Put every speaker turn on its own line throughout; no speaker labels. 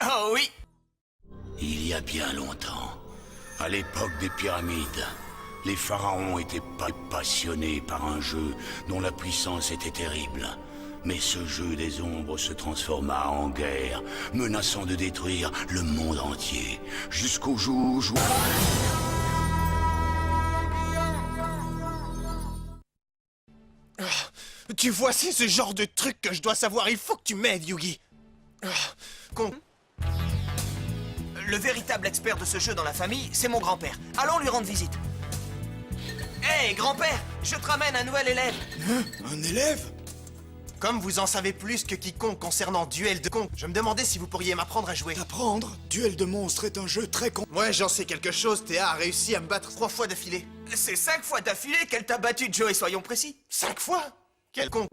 Oh oui.
Il y a bien longtemps, à l'époque des pyramides, les pharaons étaient passionnés par un jeu dont la puissance était terrible. Mais ce jeu des ombres se transforma en guerre, menaçant de détruire le monde entier, jusqu'au jour où...
Tu vois, c'est ce genre de truc que je dois savoir. Il faut que tu m'aides, Yugi. Le véritable expert de ce jeu dans la famille, c'est mon grand-père. Allons lui rendre visite. Hé, grand-père, je te ramène un nouvel élève.
Hein? Un élève?
Comme vous en savez plus que quiconque concernant Duel de Con, je me demandais si vous pourriez m'apprendre à jouer.
T'apprendre? Duel de monstres est un jeu très
Ouais, j'en sais quelque chose. Théa a réussi à me battre 3 fois d'affilée. C'est 5 fois d'affilée qu'elle t'a battu, Joey, soyons précis. 5 fois? Quel con...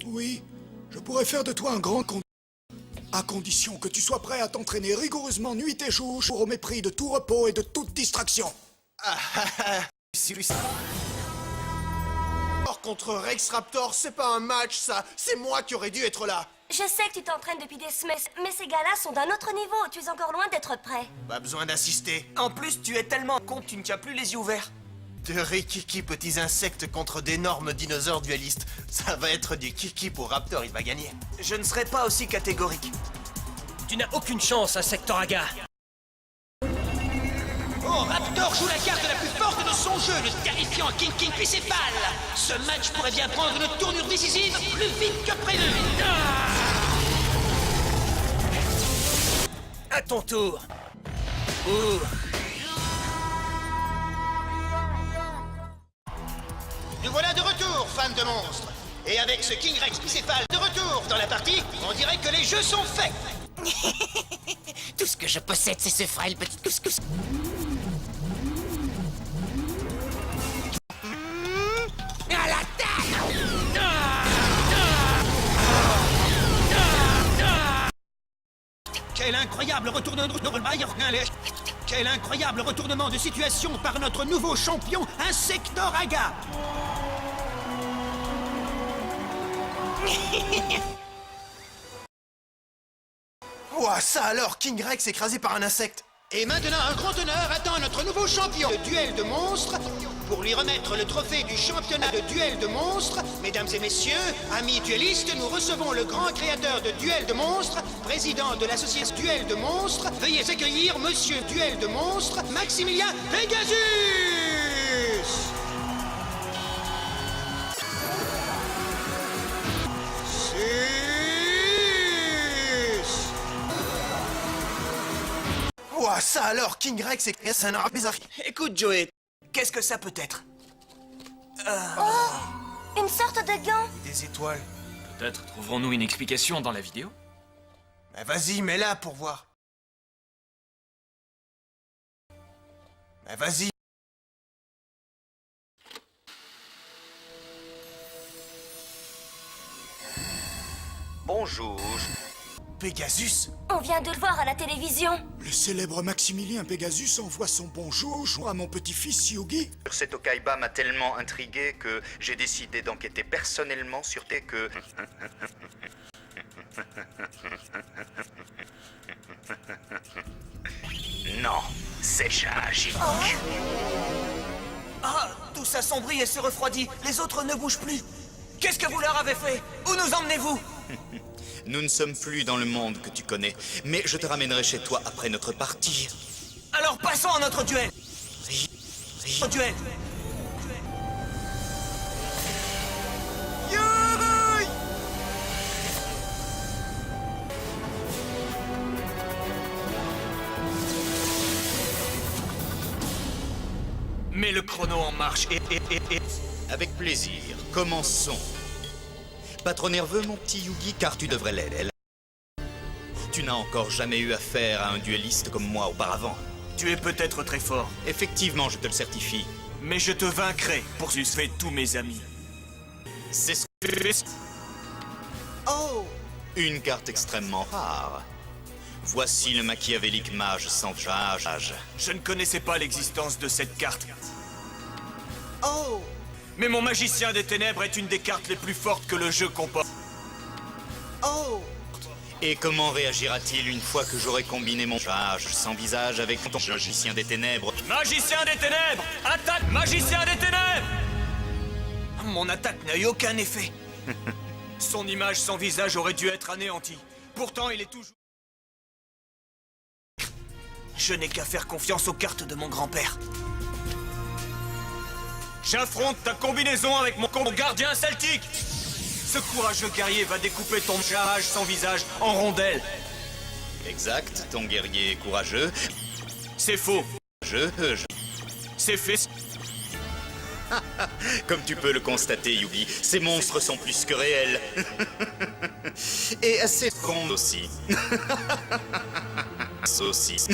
Oui, je pourrais faire de toi un grand con... À condition que tu sois prêt à t'entraîner rigoureusement nuit et jour au mépris de tout repos et de toute distraction.
Contre Rex Raptor, c'est pas un match, ça. C'est moi qui aurais dû être là.
Je sais que tu t'entraînes depuis des semaines, mais ces gars-là sont d'un autre niveau. Tu es encore loin d'être prêt.
Pas besoin d'assister. En plus, tu es tellement con que tu ne tiens plus les yeux ouverts. De rikiki petits insectes contre d'énormes dinosaures duellistes. Ça va être du kiki pour Raptor, il va gagner. Je ne serai pas aussi catégorique.
Tu n'as aucune chance, Insectoraga.
Oh, Raptor joue la carte la plus forte de son jeu, le terrifiant King Bicéphale. Ce match pourrait bien prendre une tournure décisive plus vite que prévu.
À ton tour. Ouh.
Nous voilà de retour, fans de monstres. Et avec ce King Rex Bicéphale de retour dans la partie, on dirait que les jeux sont faits.
Tout ce que je possède, c'est ce frêle petit couscous. À l'attaque!
Quel incroyable retournement Quel incroyable retournement de situation par notre nouveau champion, Insectoraga.
Ouah, ça alors, King Rex écrasé par un insecte.
Et maintenant, un grand honneur attend notre nouveau champion de duel de monstres. Pour lui remettre le trophée du championnat de duel de monstres, mesdames et messieurs, amis duellistes, nous recevons le grand créateur de duel de monstres, président de l'association Duel de monstres. Veuillez accueillir Monsieur Duel de monstres, Maximilien Pegasus.
Ouah, ça alors, King Rex écrasé un arbre bizarre. Écoute, Joey, qu'est-ce que ça peut être?
Une sorte de gant.
Des étoiles.
Peut-être trouverons-nous une explication dans la vidéo?
Bah vas-y, mets-la pour voir. Bah vas-y.
Bonjour.
Pegasus?
On vient de le voir à la télévision.
Le célèbre Maximilien Pegasus envoie son bonjour à mon petit-fils Yugi.
Cet Okaiba m'a tellement intrigué que j'ai décidé d'enquêter personnellement sur tes que... Non, séchage.
Ah, tout s'assombrit et se refroidit. Les autres ne bougent plus. Qu'est-ce que vous leur avez fait? Où nous emmenez-vous?
Nous ne sommes plus dans le monde que tu connais, mais je te ramènerai chez toi après notre partie.
Alors passons à notre duel. Notre duel. Yuri!
Mets le chrono en marche et...
Avec plaisir, commençons. Pas trop nerveux, mon petit Yugi, car tu devrais l'aider. Tu n'as encore jamais eu affaire à un duelliste comme moi auparavant.
Tu es peut-être très fort,
Effectivement, je te le certifie.
mais je te vaincrai pour sucer tous mes amis.
C'est ce que...
Oh!
Une carte extrêmement rare. Voici le machiavélique mage sans âge.
Je ne connaissais pas l'existence de cette carte.
Oh!
Mais mon magicien des ténèbres est une des cartes les plus fortes que le jeu comporte.
Oh!
Et comment réagira-t-il une fois que j'aurai combiné mon charge sans visage avec ton magicien des ténèbres?
Magicien des ténèbres! Attaque, magicien des ténèbres!
Mon attaque n'a eu aucun effet.
Son image sans visage aurait dû être anéantie. Pourtant, il est toujours...
Je n'ai qu'à faire confiance aux cartes de mon grand-père.
J'affronte ta combinaison avec mon gardien celtique! Ce courageux guerrier va découper ton charge sans visage en rondelles.
Exact, ton guerrier est courageux.
C'est faux.
C'est fait. Comme tu peux le constater, Yugi, ces monstres sont plus que réels. Et assez cons aussi. Saucisse.